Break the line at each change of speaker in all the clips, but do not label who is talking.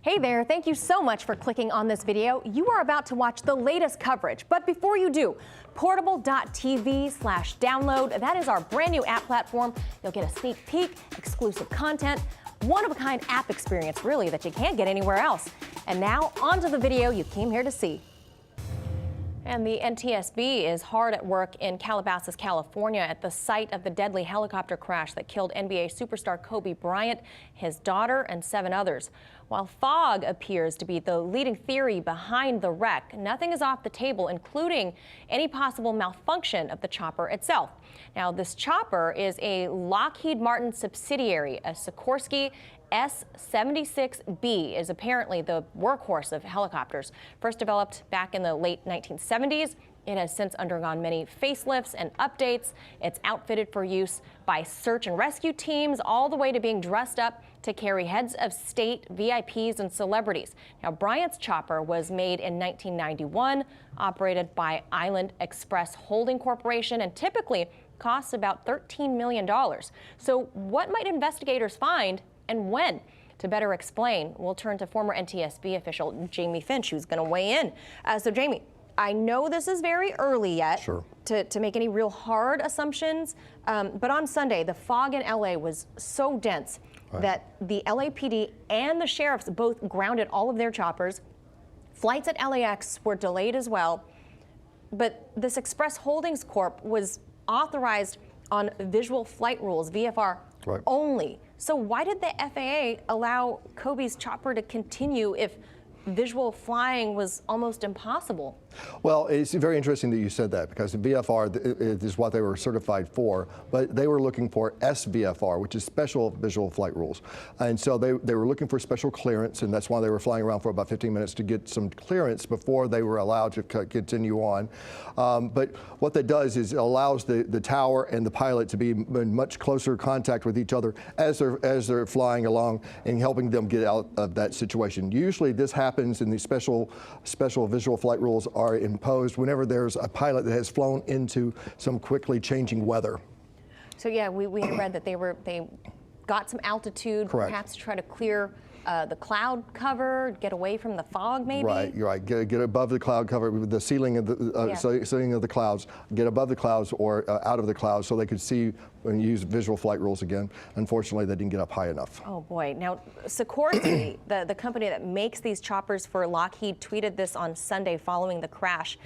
Hey there, thank you so much for clicking on this video. You are about to watch the latest coverage, but before you do, portable.tv/download, that is our brand new app platform. You'll get a sneak peek, exclusive content, one-of-a-kind app experience really that you can't get anywhere else. And now onto the video you came here to see. And the NTSB is hard at work in Calabasas, California at the site of the deadly helicopter crash that killed NBA superstar Kobe Bryant, his daughter, and 7 others. While fog appears to be the leading theory behind the wreck, nothing is off the table, including any possible malfunction of the chopper itself. Now, this chopper is a Lockheed Martin subsidiary, a Sikorsky S-76B is apparently the workhorse of helicopters. First developed back in the late 1970s, it has since undergone many facelifts and updates. It's outfitted for use by search and rescue teams, all the way to being dressed up to carry heads of state, VIPs, and celebrities. Now, Bryant's chopper was made in 1991, operated by Island Express Holding Corporation, and typically costs about $13 million. So what might investigators find and when? To better explain, we'll turn to former NTSB official Jamie Finch, who's going to weigh in. So Jamie, I know this is very early yet to make any real hard assumptions, but on Sunday, the fog in LA was so dense that the LAPD and the sheriffs both grounded all of their choppers. Flights at LAX were delayed as well, but this Express Holdings Corp was authorized on visual flight rules, VFR, only. So why did the FAA allow Kobe's chopper to continue if visual flying was almost impossible?
Well, it's very interesting that you said that, because the VFR is what they were certified for, but they were looking for SVFR, which is Special Visual Flight Rules. And so they were looking for special clearance, and that's why they were flying around for about 15 minutes to get some clearance before they were allowed to continue on. But what that does is it allows the tower and the pilot to be in much closer contact with each other as they're flying along and helping them get out of that situation. Usually this happens, and these special visual flight rules are imposed whenever there's a pilot that has flown into some quickly changing weather.
So yeah, we had read that they got some altitude, perhaps to try to clear the cloud cover, get away from the fog, maybe.
Right, you're right. Get above the cloud cover, with the ceiling of the ceiling of the clouds. Get above the clouds or out of the clouds, so they could see and use visual flight rules again. Unfortunately, they didn't get up high enough.
Oh boy! Now, Sikorsky, the company that makes these choppers for Lockheed, tweeted this on Sunday following the crash.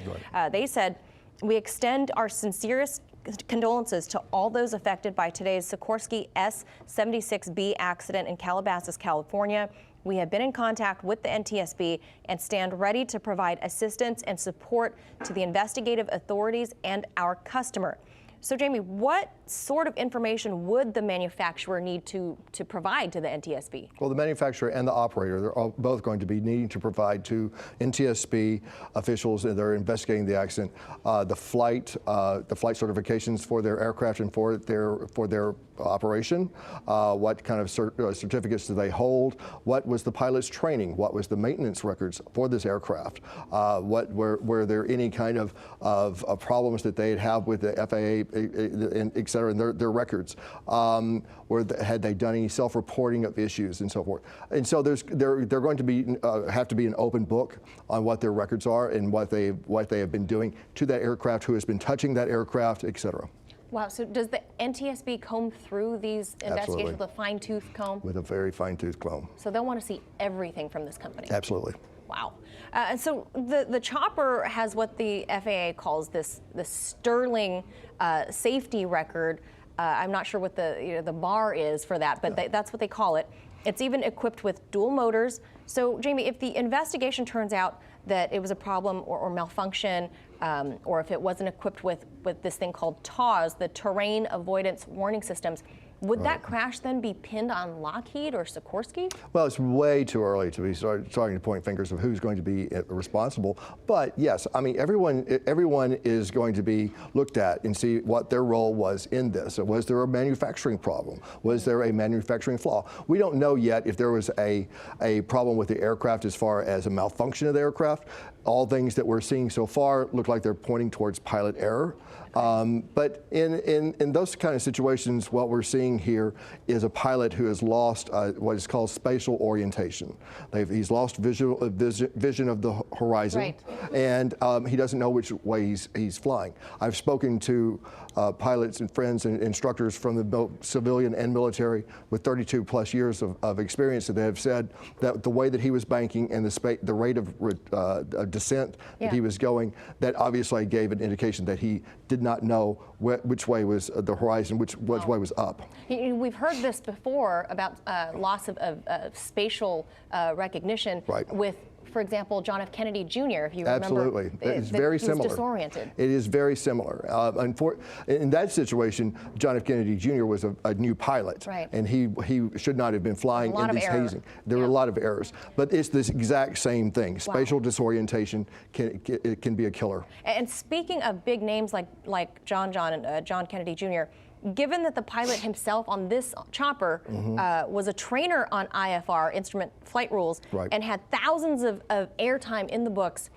They said, "We extend our sincerest condolences to all those affected by today's Sikorsky S-76B accident in Calabasas, California. We have been in contact with the NTSB and stand ready to provide assistance and support to the investigative authorities and our customer." So Jamie, what sort of information would the manufacturer need to provide to the NTSB?
Well, the manufacturer and the operator, they're both going to be needing to provide to NTSB officials that are investigating the accident the flight certifications for their aircraft and for their operation. What kind of certificates do they hold? What was the pilot's training? What was the maintenance records for this aircraft? Were there any kind of problems that they'd have with the FAA, et cetera, in their records? Had they done any self-reporting of issues and so forth? And so they're going to be have to be an open book on what their records are and what they have been doing to that aircraft, who has been touching that aircraft, et cetera.
Wow, so does the NTSB comb through these investigations with a fine-tooth comb? With
a very fine-tooth comb.
So they'll want to see everything from this company?
Absolutely.
Wow. And so the chopper has what the FAA calls this sterling safety record. I'm not sure what the bar is for that, but that's what they call it. It's even equipped with dual motors. So Jamie, if the investigation turns out that it was a problem or malfunction, or if it wasn't equipped with this thing called TAWS, the Terrain Avoidance Warning Systems, would that crash then be pinned on Lockheed or Sikorsky?
Well, it's way too early to be starting to point fingers of who's going to be responsible. But yes, I mean, everyone is going to be looked at and see what their role was in this. Was there a manufacturing problem? Was there a manufacturing flaw? We don't know yet if there was a problem with the aircraft as far as a malfunction of the aircraft. all things that we're seeing so far look like they're pointing towards pilot error. But in those kind of situations, what we're seeing here is a pilot who has lost what is called spatial orientation. He's lost vision of the horizon,
right.
and he doesn't know which way he's flying. I've spoken to pilots and friends and instructors from the civilian and military with 32 plus years of experience that have said that the way that he was banking and the rate of descent that he was going, that obviously gave an indication that he did not know which way was the horizon, which way was up.
We've heard this before about loss of spatial recognition with, for example, John F. Kennedy Jr., if you remember.
Absolutely. It's very similar.
He was disoriented.
It is very similar. In that situation, John F. Kennedy Jr. was a new pilot, and he should not have been flying in these hazing. There were a lot of errors. But it's this exact same thing. Spatial disorientation can be a killer. And
speaking of big names like John Kennedy Jr., given that the pilot himself on this chopper was a trainer on IFR, instrument flight rules, and had thousands of airtime in the books,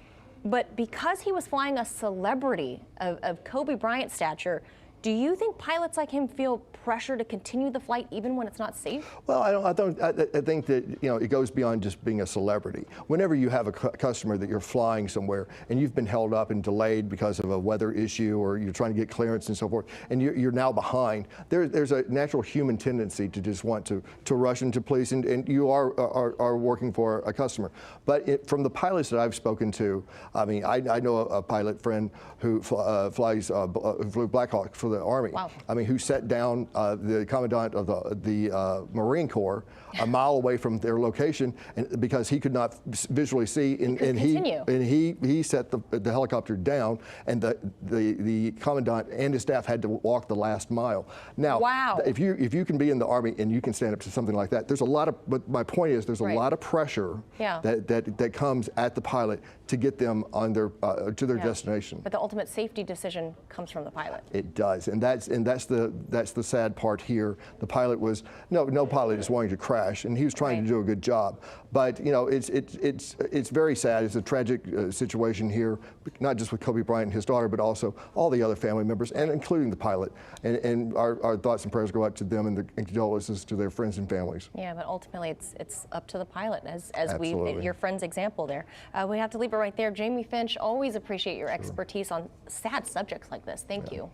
but because he was flying a celebrity of Kobe Bryant stature, do you think pilots like him feel pressure to continue the flight even when it's not safe?
Well, I think that it goes beyond just being a celebrity. Whenever you have a customer that you're flying somewhere and you've been held up and delayed because of a weather issue, or you're trying to get clearance and so forth, and you're now behind, there's a natural human tendency to just want to rush into police, and you are working for a customer. But from the pilots that I've spoken to, I mean, I know a pilot friend who flew Black Hawk for the Army.
Wow.
I mean, who sat down the commandant of the Marine Corps a mile away from their location, and because he could not visually see, and he set the helicopter down, and the commandant and his staff had to walk the last mile. Now, if you can be in the Army and you can stand up to something like that, there's a lot of. But my point is, there's a lot of pressure that comes at the pilot to get them on their to their destination.
But the ultimate safety decision comes from the pilot.
It does, and that's the sad part here. The pilot was no pilot is wanting to crash, and he was trying to do a good job. But it's very sad. It's a tragic situation here, not just with Kobe Bryant and his daughter, but also all the other family members, and including the pilot. And our thoughts and prayers go out to them, and condolences to their friends and families.
Yeah, but ultimately it's up to the pilot, as your friend's example there. We have to leave it right there. Jamie Finch, always appreciate your expertise on sad subjects like this. Thank you.